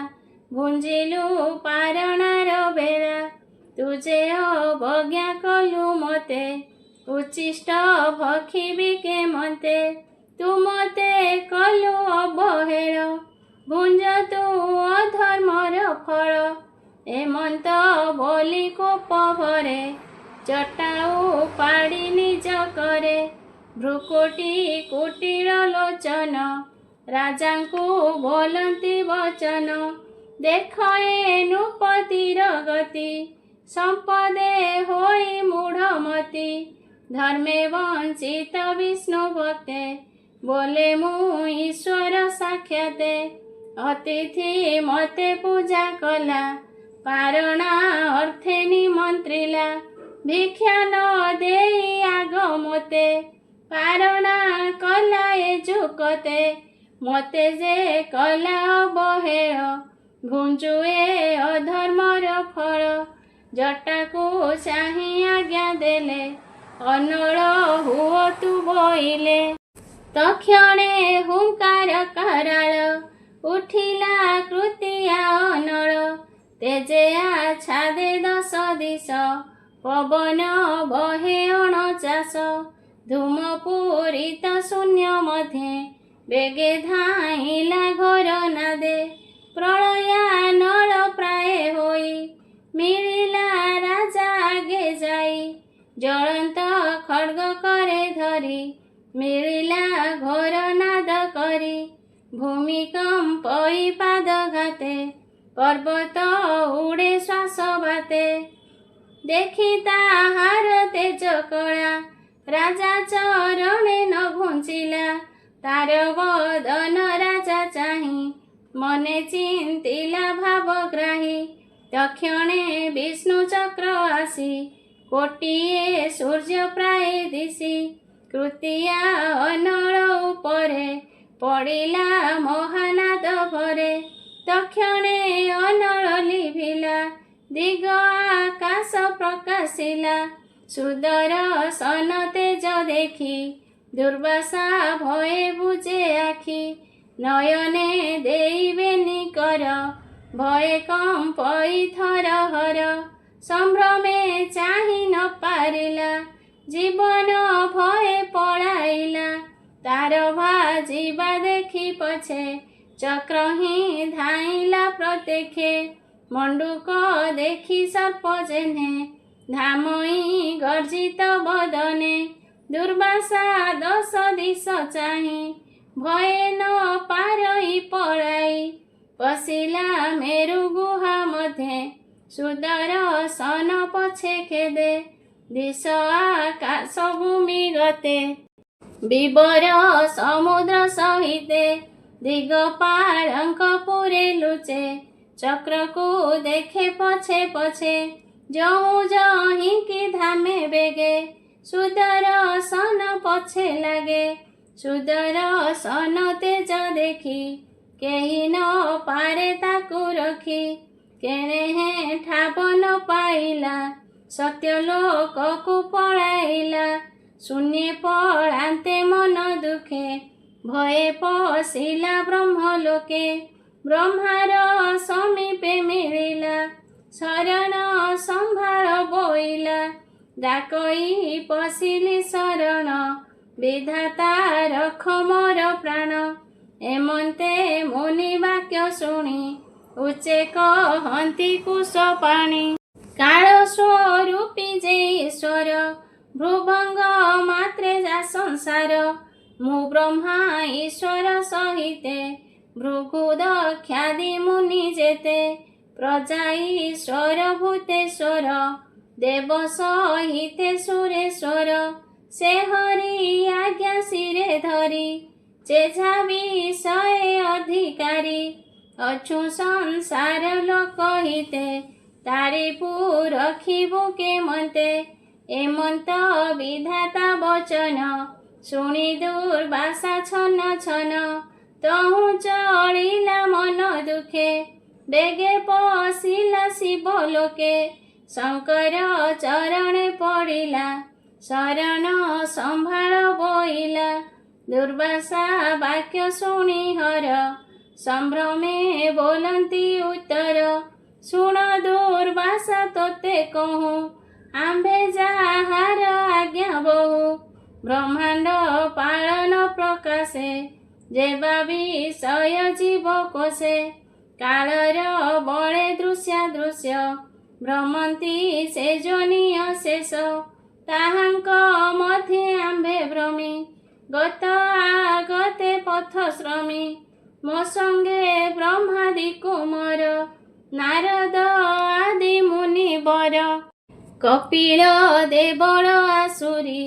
ଭୁଞ୍ଜିଲୁ ପାରଣାର ବେଳା, ତୁ ଯେ ଅବଜ୍ଞା କଲୁ ମୋତେ। ଉଚ୍ଛିଷ୍ଟ ଭଖିବି କେମନ୍ତେ, ତୁ ମୋତେ କଲୁ ଅବହେଳ। ଭୁଞ୍ଜ ତୁ ଅଧର୍ମର ଫଳ, ଏମନ୍ତ ବୋଲି କୋପ ଭରେ। ଜଟାଉ ପାଡ଼ି ନିଜ କରେ, ଭ୍ରୁକୁଟି କୁଟିଳ ଲୋଚନ। ରାଜାଙ୍କୁ ବୋଲନ୍ତି ବଚନ, ଦେଖ ଏ ନୃପତିର ଗତି। ସମ୍ପଦେ ହୋଇ ମୂଢ଼ମତି, ଧର୍ମେ ବଞ୍ଚିତ ବିଷ୍ଣୁ ଭକ୍ତେ। ବୋଲେ ମୁଁ ଈଶ୍ୱର ସାକ୍ଷାତେ, ଅତିଥି ମୋତେ ପୂଜା କଲା। ପାରଣା ଅର୍ଥେ ନିମନ୍ତ୍ରିଲା, ଭିକ୍ଷା ନ ଦେଇ ଆଗ ମୋତେ। ପାରଣା କଲା ଏ ଯୁକତେ, ମୋତେ ଯେ କଲା ଅବହେଳ। ଭୁଞ୍ଜୁ ଏ ଅଧର୍ମର ଫଳ, ଜଟାକୁ ଚାହିଁ ଆଜ୍ଞା ଦେଲେ। ଅନଳ ହୁଅ ତୁ ବୋଇଲେ, ତକ୍ଷଣେ ହୁଙ୍କାର କରାଳ। ଉଠିଲା କୃତିଆ ଅନଳ, ତେଜେ ଆଚ୍ଛାଦେ ଦଶ ଦିଶ। ପବନ ବହେ ଅଣଚାଶ, ଧୂମ ପୂରିତ ଶୂନ୍ୟ ମଧ୍ୟେ। ବେଗେ ଧାଇଁଲା ଘୋର ନାଦେ, ପ୍ରଳୟାନଳ ପ୍ରାୟ ହୋଇ। ମିଳିଲା ରାଜା ଆଗେ ଯାଇ, ଜ୍ୱଳନ୍ତ ଖଡ୍ଗ କରେ ଧରି। ମିଳିଲା ଘୋର ନାଦ କରି, ଭୂମିକମ୍ପଇ ପାଦଘାତେ। ପର୍ବତ ଉଡ଼େ ଶ୍ୱାସ ବାତେ, ଦେଖି ତାହାର ତେଜ କଳା। ରାଜା ଚରଣେ ନ ଘୁଞ୍ଚିଲା, ତାର ବଦନ ରାଜା ଚାହିଁ। ମନେ ଚିନ୍ତିଲା ଭାବଗ୍ରାହୀ, ତକ୍ଷଣେ ବିଷ୍ଣୁ ଚକ୍ର ଆସି। କୋଟିଏ ସୂର୍ଯ୍ୟ ପ୍ରାୟ ଦିଶି, କୃତିଆ ଅନଳ ଉପରେ। ପଡ଼ିଲା ମହାନାଦ ଭରେ, ତକ୍ଷଣେ ଅନଳ ଲିଭିଲା। ଦିଗ ଆକାଶ ପ୍ରକାଶିଲା, ସୁଦର୍ଶନ ତେଜ ଦେଖି। ଦୁର୍ବାସା ଭୟେ ବୁଜେ ଆଖି, ନୟନେ ଦେଇବେନି କର। ଭୟେ କମ୍ପଇ ଥରହର, ସମ୍ଭ୍ରମେ ଚାହିଁ ନ ପାରିଲା। ଜୀବନ ଭୟେ ପଳାଇଲା, ତାର ଭାଜିବା ଦେଖି ପଛେ। ଚକ୍ର ହିଁ ଧାଇଁଲା ପ୍ରତ୍ୟକ୍ଷେ, ମଣ୍ଡୁକ ଦେଖି ସର୍ପ ଯେହ୍ନେ। ଧାମଇ ଗର୍ଜିତ ବଦନେ, ଦୁର୍ବାସା ଦଶ ଦିଶ ଚାହିଁ। ଭୟେ ନ ପାରଇ ପଳାଇ, ପଶିଲା ମେରୁ ଗୁହା ମଧ୍ୟେ। ସୁଦର୍ଶନ ପଛେ ଖେଦେ ଦିଶ ଆକାଶ ଭୂମି ଗତେ ବିବର ସମୁଦ୍ର ସହିତେ ଦିଗପାଳଙ୍କ ପୁରେ ଲୁଚେ ଚକ୍ରକୁ ଦେଖେ ପଛେ ପଛେ ଯହୁଁ ଯହିଁକି ଧାମେ ବେଗେ ସୁଦର୍ଶନ ପଛେ ଲାଗେ ସୁଦର୍ଶନ ତେଜ ଦେଖି କେହି ନ ପାରେ ତାକୁ ରଖି କେଣେ ଠାବ ନ ପାଇଲା ସତ୍ୟ ଲୋକକୁ ପଳାଇଲା ଶୂନ୍ୟେ ପଳାନ୍ତେ ମନ ଦୁଃଖେ ଭୟେ ପଶିଲା ବ୍ରହ୍ମଲୋକେ ବ୍ରହ୍ମାର ସମୀପେ ମିଳିଲା ଶରଣ ସମ୍ଭାଳ ବୋଇଲା ଡାକଇ ପଶିଲି ଶରଣ ବିଧାତା ରଖ ମୋର ପ୍ରାଣ ଏମନ୍ତେ ମୁନି ବାକ୍ୟ ଶୁଣି ଉଚ୍ଚେ କହନ୍ତି କୁଶ ପାଣି କାଳ ସ୍ୱରୂପୀ ଯେ ଈଶ୍ୱର ଭୃଭଙ୍ଗ ମାତ୍ରେ ଯା ସଂସାର ମୁଁ ବ୍ରହ୍ମା ଈଶ୍ୱର ସହିତେ ଭୃଗୁ ଦକ୍ଷାଦି ମୁନି ଯେତେ ପ୍ରଜା ଈଶ୍ୱର ଭୂତେଶ୍ୱର ଦେବ ସହିତେ ସୁରେଶ୍ୱର ସେ ହରି ଆଜ୍ଞା ଶିରେ ଧରି ଯେଝା ବିଷୟ ଅଧିକାରୀ ଅଛୁ ସଂସାର ଲୋକ ହିତେ ତାରିପୁ ରଖିବୁ କେମନ୍ତେ ଏମନ୍ତ ବିଧାତା ବଚନ ଶୁଣି ଦୁର୍ବାସା ଛନ ଛନ ତହୁଁ ଚଳିଲା ମନ ଦୁଃଖେ ବେଗେ ପଶିଲା ଶିବ ଲୋକେ ଶଙ୍କର ଚରଣେ ପଡ଼ିଲା ଶରଣ ସମ୍ଭାଳ ବୋଇଲା ଦୁର୍ବାସା ବାକ୍ୟ ଶୁଣି ହର ସମ୍ଭ୍ରମେ ବୋଲନ୍ତି ଉତ୍ତର ଶୁଣ ଦୁର୍ବାସା ତୋତେ କହୁଁ ଆମ୍ଭେ ଯାହାର ଆଜ୍ଞା ବହୁ ବ୍ରହ୍ମାଣ୍ଡ ପାଳନ ପ୍ରକାଶେ ଯେବା ବିଷୟ ଜୀବ କୋଷେ କାଳର ବଳେ ଦୃଶ୍ୟାଦୃଶ୍ୟ ଭ୍ରମନ୍ତି ସେ ଜନୀୟ ଶେଷ ତାହାଙ୍କ ମଧ୍ୟେ ଆମ୍ଭେ ଭ୍ରମି ଗତ আগতে পথ শ্রমী ମୋ ସଙ୍ଗେ ବ୍ରହ୍ମାଦି କୁମର ନାରଦ ଆଦି ମୁନି ବର କପିଳ ଦେବଳ ଆସୁରୀ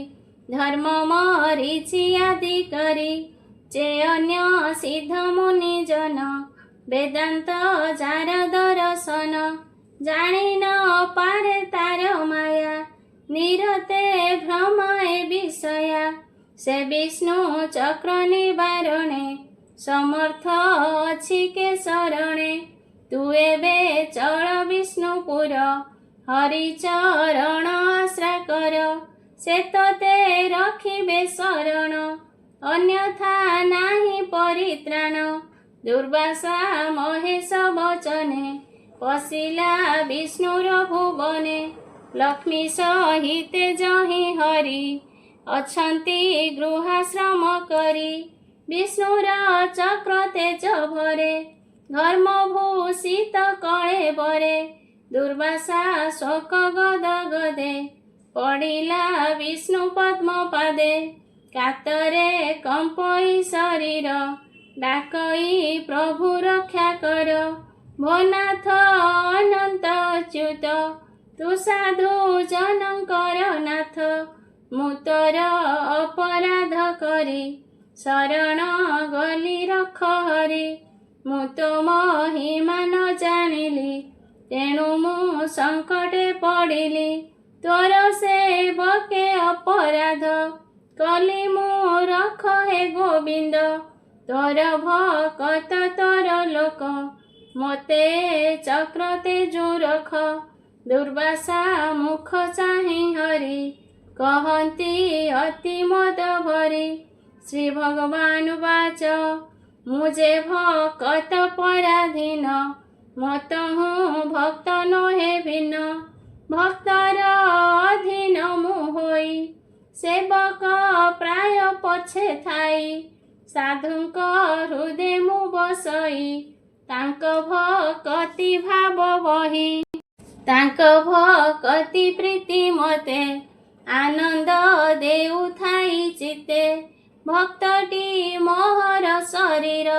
ଧର୍ମ ମରିଚି ଆଦି କରି ଯେ ଅନ୍ୟ ସିଦ୍ଧ ମୁନି ଜନ ବେଦାନ୍ତ ଯାର ଦର୍ଶନ ଜାଣି ନ ପାରେ ତାର ମାୟା ନିରତେ ଭ୍ରମ ଏ ବିଷୟା ସେ ବିଷ୍ଣୁ ଚକ୍ର ନିବାରଣେ ସମର୍ଥ ଅଛି କେ ଶରଣେ ତୁ ଏବେ ଚଳ ବିଷ୍ଣୁପୁର ହରିଚରଣ ଆଶ୍ରା କର ସେ ତତେ ରଖିବେ ଶରଣ ଅନ୍ୟଥା ନାହିଁ ପରିତ୍ରାଣ ଦୁର୍ବାସା ମହେଶ ବଚନେ ପଶିଲା ବିଷ୍ଣୁର ଭୁବନେ ଲକ୍ଷ୍ମୀ ସହିତେ ଯହିଁ ହରି ଅଛନ୍ତି ଗୃହାଶ୍ରମ କରି ବିଷ୍ଣୁର ଚକ୍ର ତେଜ ଭରେ ଧର୍ମ ଭୂଷିତ କଳେ ବରେ ଦୁର୍ବାସା ଶୋକ ଗଦ ଗଦେ ପଡ଼ିଲା ବିଷ୍ଣୁ ପଦ୍ମ ପାଦେ କାତରେ କମ୍ପଇ ଶରୀର ଡାକଇ ପ୍ରଭୁ ରକ୍ଷା କର ଭୋନାଥ ଅନନ୍ତ ଅଚ୍ୟୁତ ତୁ ସାଧୁ ଜନଙ୍କର ନାଥ ମୁଁ ତୋର ଅପରାଧ କରି ଶରଣ ଗଲି ରଖ ହରି ମୁଁ ତ ମହିମା ନ ଜାଣିଲି ତେଣୁ ମୁଁ ସଙ୍କଟେ ପଡ଼ିଲି ତୋର ସେବକେ ଅପରାଧ କଲି ମୁଁ ରଖ ହେ ଗୋବିନ୍ଦ ତୋର ଭକତ ତୋର ଲୋକ ମୋତେ ଚକ୍ର ତେଜୁ ରଖ ଦୁର୍ବାସା ମୁଖ ଚାହିଁ ହରି କହନ୍ତି ଅତି ମଦ ଭରି ଶ୍ରୀ ଭଗବାନ ବାଚ ମୁଁ ଯେ ଭକତ ପରାଧୀନ ମତହୁଁ ଭକ୍ତ ନୋହେ ଭିନ୍ନ ଭକ୍ତର ଅଧୀନ ମୁଁ ହୋଇ ସେବକ ପ୍ରାୟ ପଛେ ଥାଇ ସାଧୁଙ୍କ ହୃଦେ ମୁଁ ବସଇ ତାଙ୍କ ଭକତି ଭାବ ବହି ତାଙ୍କ ଭକତି ପ୍ରୀତି ମତେ ଆନନ୍ଦ ଦେଉଥାଇ ଚିତେ ଭକ୍ତଟି ମୋହର ଶରୀର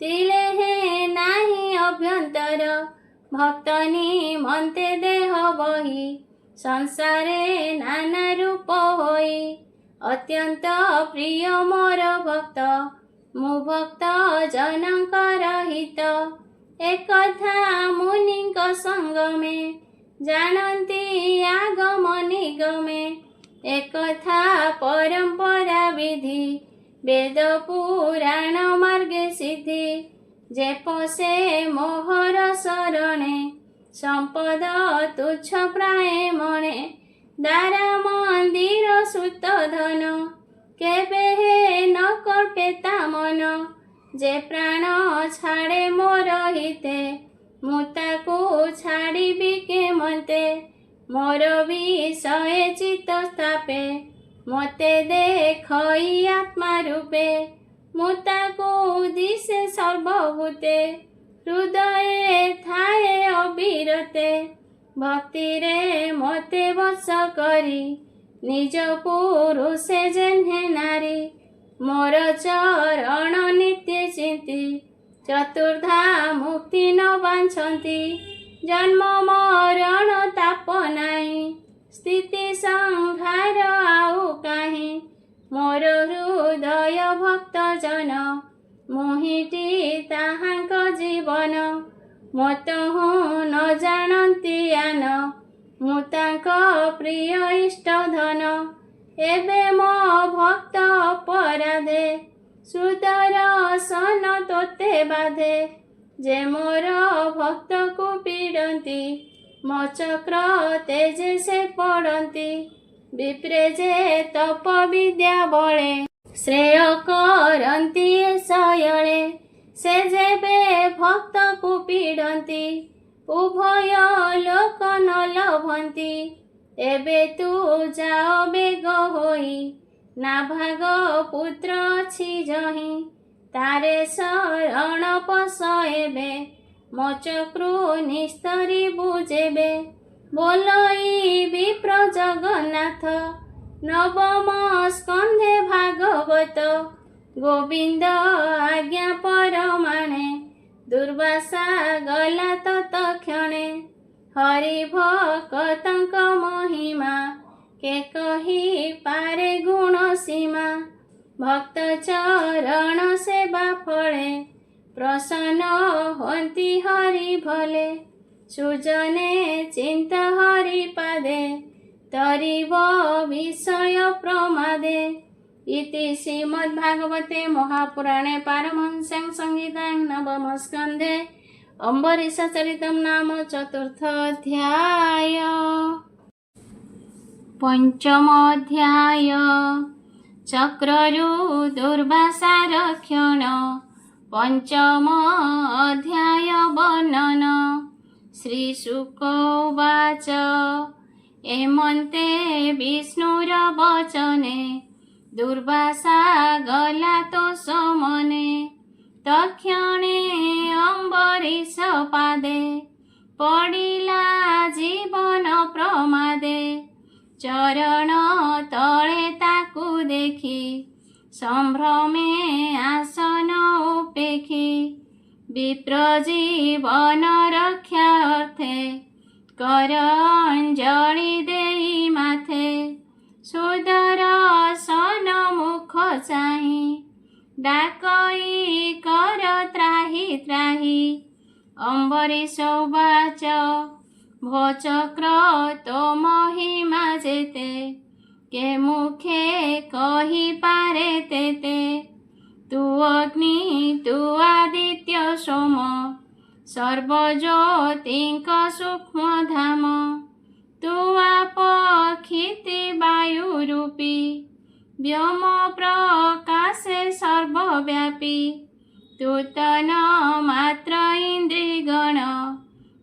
ତିଳେ ହେ ନାହିଁ ଅଭ୍ୟନ୍ତର भक्त निमन्ते देह बहि संसारे नाना रूप होई अत्यंत प्रिय मोर भक्त मु भक्त जनकर हित एकथा मुनिक संगमे जानन्ति आगम निगमे एकथा परंपरा विधि वेद पुराण मार्गे सिद्धि जे पसे मोहर शरणे संपद तुच्छ प्राय मणे दारा मंदिर सुत धन केबे हे न कल्पेता मन जे प्राण छाड़े मोर हिते मुताकू छाड़िबी केमते मोर विषय चित्त स्थापे मते देखई आत्मा रूपे मुताकू दिशे सर्वभूते हृदये थाए अविरते भक्ति रे मते वश करी निज पुरुषे जेन्हे नारी मोर चरण नित्य चिंती चतुर्धा मुक्ति न बांछन्ति जन्म मरण ताप नाही स्थिति संहार आउ काहे मोर हृदय भक्त जन मोहिटी ताहांक जीवन मतहु न जानन्ति आन मु तांक प्रिय इष्ट धन एबे मो भक्त अपराधे सुदर्शन तोते बाधे जे मोर भक्त को पीड़न्ति मो चक्र तेजे से पड़न्ति विप्रे जे तप विद्या बळे श्रेय करन्ति शयळे से जेबे भक्त को पीड़न्ति उभय लोक न लभन्ति एबे तू जाओ बेग होई ना भाग पुत्र अछि जहि तारे शरण पस एबे मो चक्रु निस्तरी बुझेबे बोलई विप्र जगन्नाथ नवम स्कंधे भागवत गोविंद आज्ञा परमाणे दुर्वासा गला तत्क्षणे हरि भक्तंक महिमा के कही पारे गुण सीमा भक्त चरण सेवा फले प्रसन्न होती हरि भले सुजने चिंत हरि पादे तरिव विषय प्रमादे इति श्रीमद्भागवते महापुराणे पारमहंस्यां संहितायां नवम स्कन्धे अम्बरीषचरितं नाम चतुर्थ अध्याय। पंचम अध्याय चक्ररु दुर्वासा रक्षण। पंचम अध्याय वर्णन। श्रीशुक उवाच एमन्ते विष्णुर वचने दुर्वासा गला तो समने तक्षणे अम्बरीष पादे पडिला जीवन प्रमादे चरण तले ताकू देखी संभ्रमे आसन उपेखी विप्र जीवन रक्षा अर्थे कर अंजलि देई माथे सुदर्शन मुख चाहि डाकई कर त्राहि त्राहि अम्बरीष उवाच भो चक्र तो महिमा जेते के मुखे कही पारे तेते तू अग्नि तू आदित्य सोम सर्वज्योतिंक सूक्ष्म धाम तू आप क्षिति वायु रूपी व्योम प्रकाशे सर्वव्यापी तू तन मात्र इंद्रिगण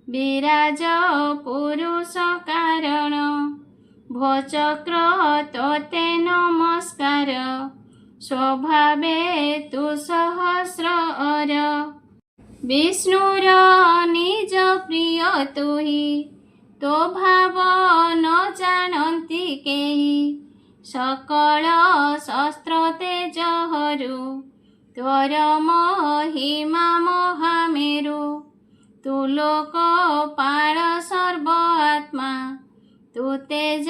विराज पुरुष कारण भो चक्र तोते नमस्कार स्वभावे तू सहस्र अर विष्णुर निज प्रिय तुहि तो भाव न जानन्ति केहि सकल शस्त्र तेज हरू तोर महिमा महामेरु तू लोक तेज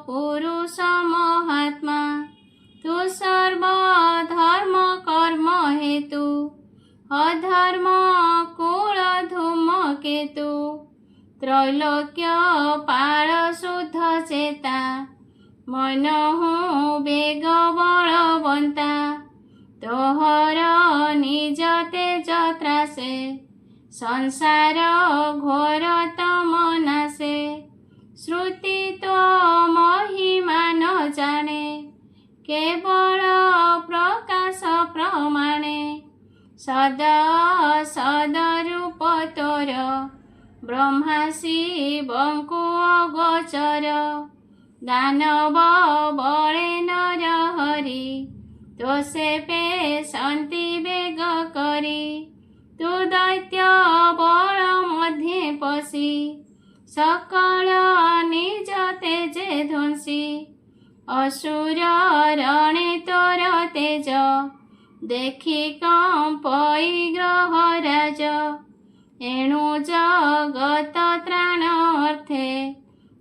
पुरुष महात्मा तू सर्वधर्म कर्म हेतु अधर्म कूल धूम केतु त्रैलोक्य पाल शुद्ध चेता मन हूँ बेग बलवंता तोहर निज तेज त्रासे संसार घोर तम नासे श्रुति तो महिमा न जाने केवल प्रकाश प्रमाणे सदा सदरूप तोर ब्रह्मा शिवंकु अगोचर दानव बळे नर हरि तो से पेशन्ति बेग करी तू दैत्य बल मध्ये पशी सकल निज तेजे ध्वंसी असुर रणे तोर तेज देखि कंपई ग्रहराज एणु जगत त्राण अर्थे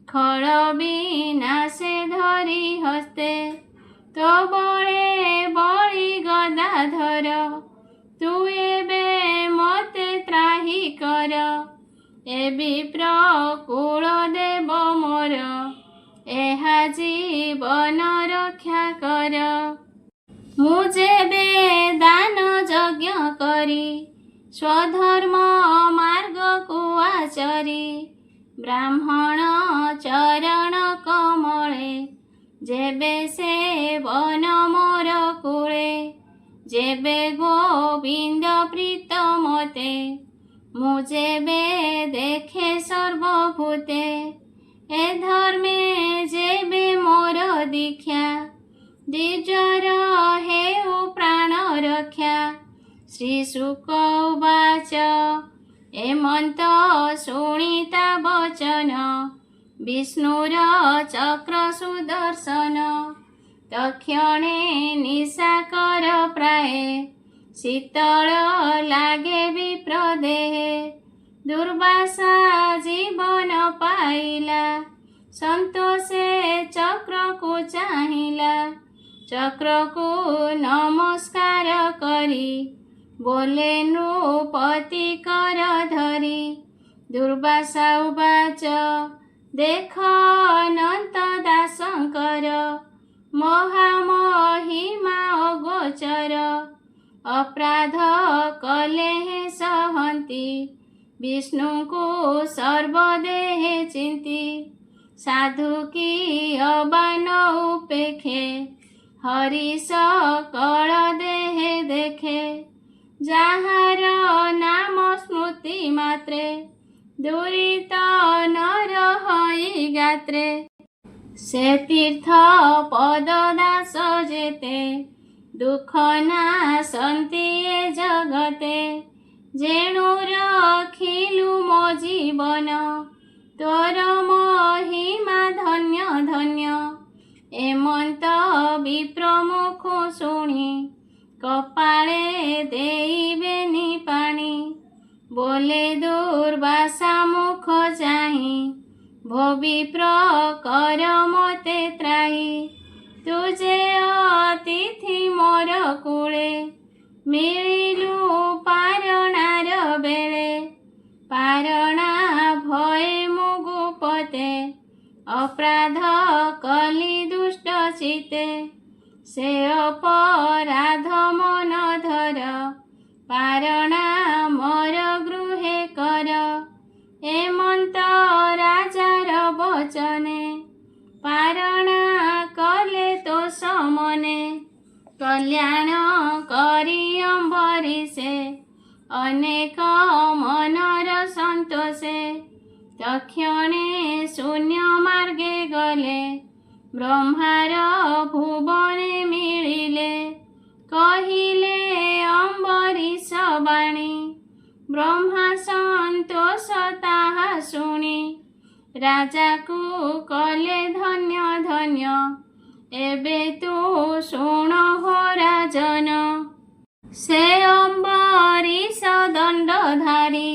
खल विनाशे धरी हस्ते तो बळे बळी गदाधर तू एबे मते त्राही कर ए विप्र कुल देव मोर एहा जीवन रक्षा कर मु जेबे दान यज्ञ करी स्वधर्म मार्ग को आचरी ब्राह्मण चरण कमले जेबे सेवन मोर कूले जेबे गोविंद प्रीत मते मु जेबे देखे सर्वभूते ए धर्मे जेबे मोर दीक्षा द्विजर हेउ प्राण रक्षा श्री शुक उवाच एमंत शुणिता वचन विष्णुर चक्र सुदर्शन तक्षणे निशाकर प्राय शीतल लागे विप्रदेहे दुर्वासा जीवन पाइला संतोषे चक्र को चाहिला चक्र को नमस्कार करी बोले नृपति कर धरी दुर्वासा उवाच देख अनंत दासंकर महामहिमा अगोचर अपराध कले हे सहन्ति विष्णु को सर्वदेहे चिंती साधु की अबान उपेखे हरि सकल देहे देखे जाहार नाम स्मृति मात्रे दुरित नर हई गात्रे से तीर्थ पद दास जेते दुख नाशन्ति ए जगते जेणु रखिलु मो जीवन तोर महिमा धन्य धन्य एमंत विप्रमुख शुणी कपाळे देइबेनि पाणी बोले दुर्वासा मुख चाही भो विप्र कर मते त्राही तुझे अतिथि मोर कूले मिलिलु पारणार बेले पारणा भये मुगुपते अपराध कली दुष्ट चिते से अपराध मन धर पारणा मोर गृहे कर एमंत राजार वचने पारणा कले तो समने कल्याण करी अम्बरीशे अनेक मनर संतोषे तक्षणे शून्य मार्गे गले ब्रह्मार भुवने मिलिले कहिले अम्बरीश बाणी ब्रह्मा संतोष ताहा शुणी राजा को कले धन्य धन्य एबे तू शुण हो राजन से अम्बरीश दंडधारी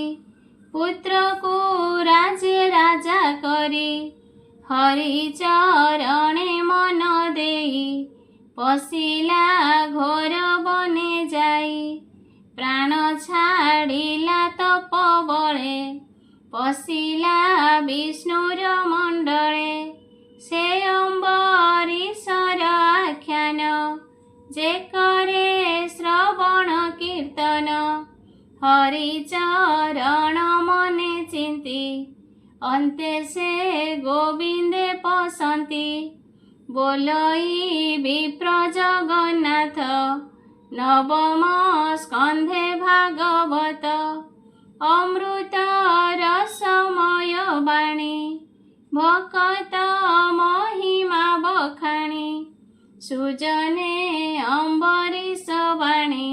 पुत्र को राजे राजा करी हरि चरणे मन देई पशिला घोर बने जाई प्राण छाड़िला तप बळे पशिला विष्णुर मंडळे से अम्बरीशर आख्यान जे करे श्रवण कीर्तन हरि चरण मने चिंती अन्ते से गोविंदे पसंती बोलई विप्र जगन्नाथ नवम स्कंधे भागवत अमृत रसमय बाणी भक्त महिमा बखाणी सुजने अम्बरीश बाणी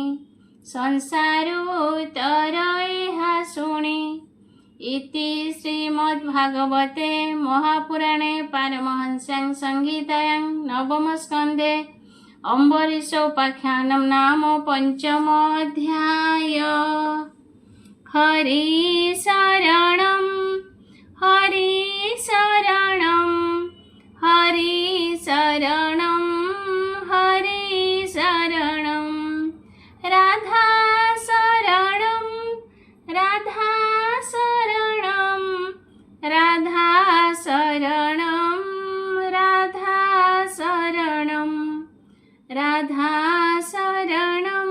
संसारोत्तर एहा शुणी इति श्रीमद्भागवते महापुराणे पारमहंस्यां संहितायां नवम स्कन्धे अम्बरीशोपाख्यानं नाम पंचमोऽध्याय। हरि शरणं हरि शरणं हरि शरणं हरि शरणं राधा शरणं राधा शरणं राधा शरणं राधा शरणं राधा शरणं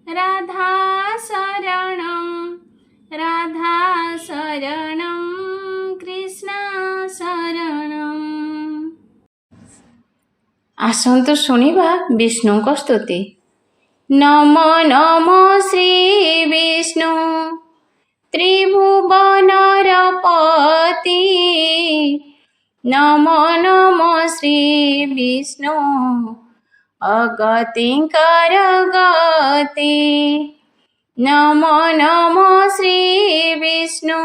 राधा शरणं राधा शरणं कृष्ण शरणं। आसन्तु शुणिबा विष्णुଙ୍କ स्तुति। नमो नमो श्री विष्णु त्रिभुवनर पति नमो नमो श्री विष्णु अगतिंकर गति नमो नमो श्री विष्णु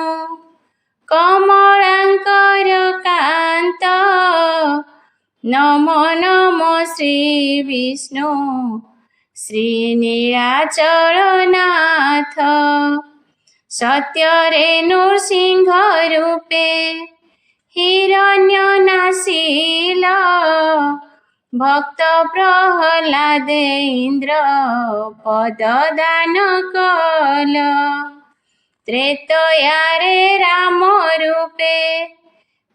कमलांकर कांत नमो नमो श्री विष्णु श्रीनीलाचलनाथ सत्यरे नृसिंह रूपे हिरण्यनाशील भक्त प्रह्लादे इंद्र पददान कल त्रेतयारे राम रूपे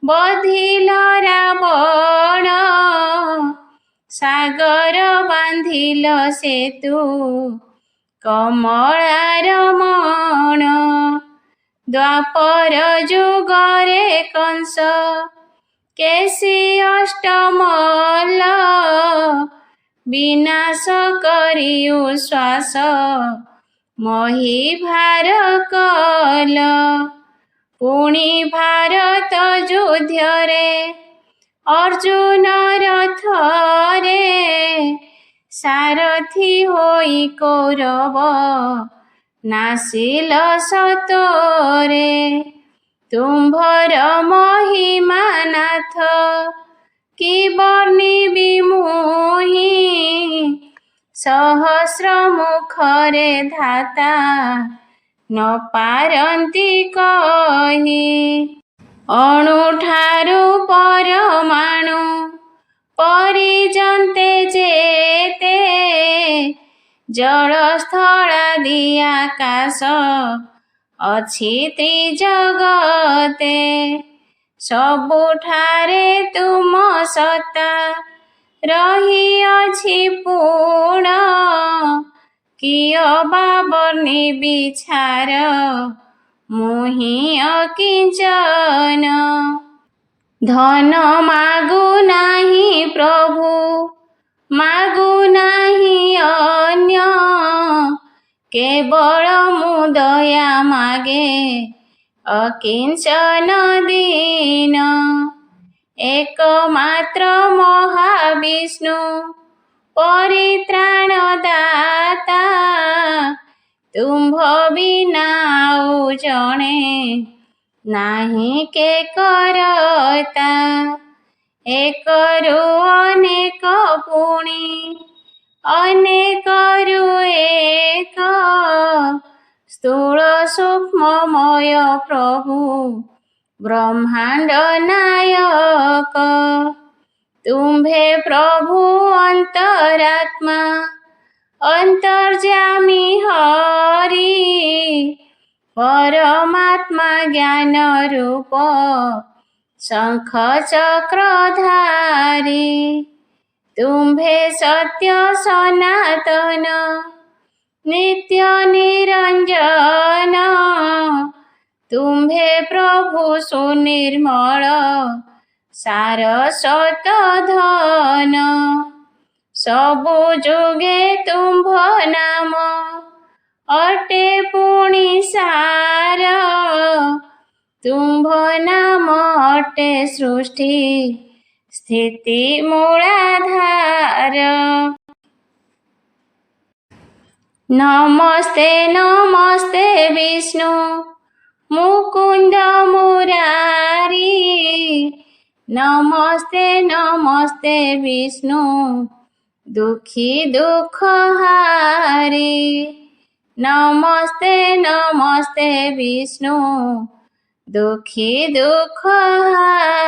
बधिल रावण सागर बांधिल सेतु कमलार मण द्वापर जुगरे कंस केसी अष्टमल विनाश करियु श्वास मही भार कल पुणी भारत युद्धरे अर्जुन रथरे सारथी होई कौरव नासिल सतोरे तुम्भर महिमा नाथ कि वर्णिबि मुहि सहस्र मुखरे धाता न पारंती कहि अणुठारु परमाणु परिजन्ते जेते जल स्थलादि आकाश अछि त्रिजगते सबुठारे तुम सत्ता रहिअछि पूर्ण किय बा वर्णिबि छार मुहि अकिंचन धन मागु नाही प्रभु मागु नाही अन्य केवल मुदया मागे अकिंचन दीन एकमात्र महाविष्णु परित्राणदाता तुम्भ बिना ଆଉ ଜଣେ ନାହିଁ के करता एकरु अनेक पुणी अनेकरु एक स्थूल सूक्ष्ममय प्रभु ब्रह्मांड नायक तुम्भे प्रभु अंतरात्मा अंतर्जामी हरि परमात्मा ज्ञान रूप शंख चक्रधारी तुम्भे सत्य सनातन नित्य निरंजन तुम्भे प्रभु सुनिर्मल सारस्वत धन सबु जुगे तुम्भ नाम अटे पुणी सार तुम्भ नाम अटे सृष्टि स्थिति मूलाधार नमस्ते नमस्ते विष्णु मुकुंद मुरारी नमस्ते नमस्ते विष्णु दुखी दुख हारी नमस्ते नमस्ते विष्णु दुखी दुख हारी।